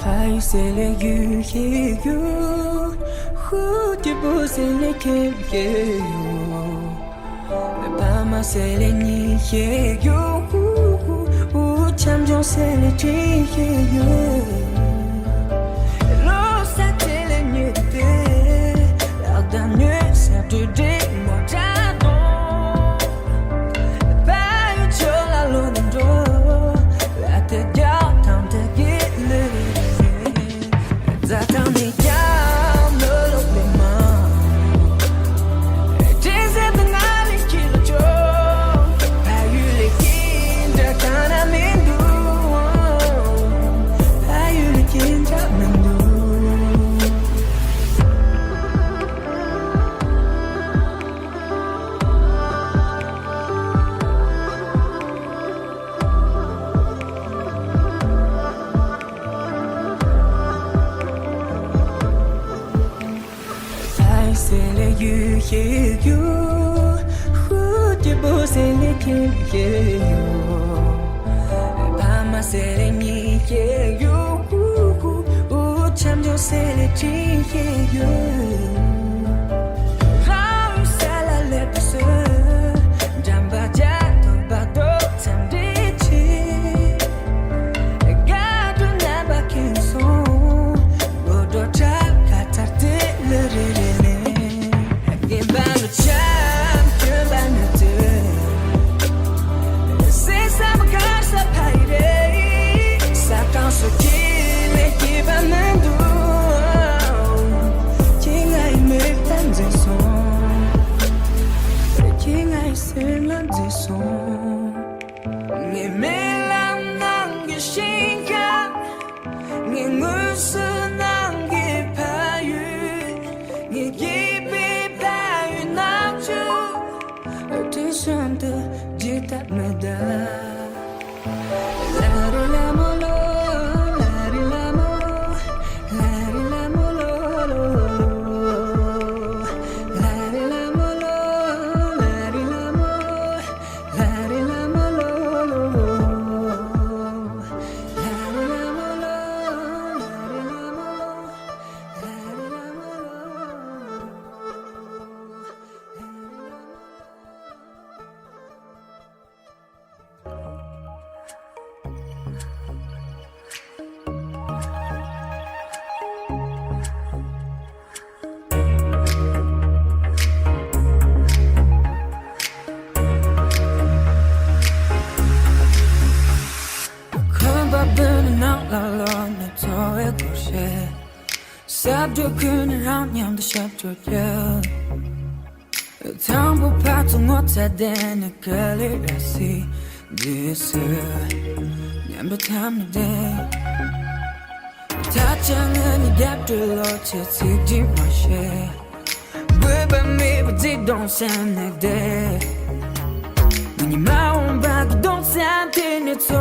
还是来有也有，蝴蝶不是来看也有，爸妈是来你也有，我强中是来这也有，路上这来你的，老大女是对的莫扎东，把有就来路能多，来得掉。在当你要落落泪吗？这是在哪里去了就？把雨里听着看那面度，把雨里听着面度。雨也有，蝴蝶不是来天也有，爸妈是来你也有，我强就是来这也有，让雨下来了不是，让把家都把都藏在一起，感觉那把轻松，我多查卡塔的了的。就可能让娘的小作业，汤不怕从我在的那个里热死，只是念不他们的，他讲了你的对了，却自己冒险，不把你不自动想那的，你骂我把个动三天的错，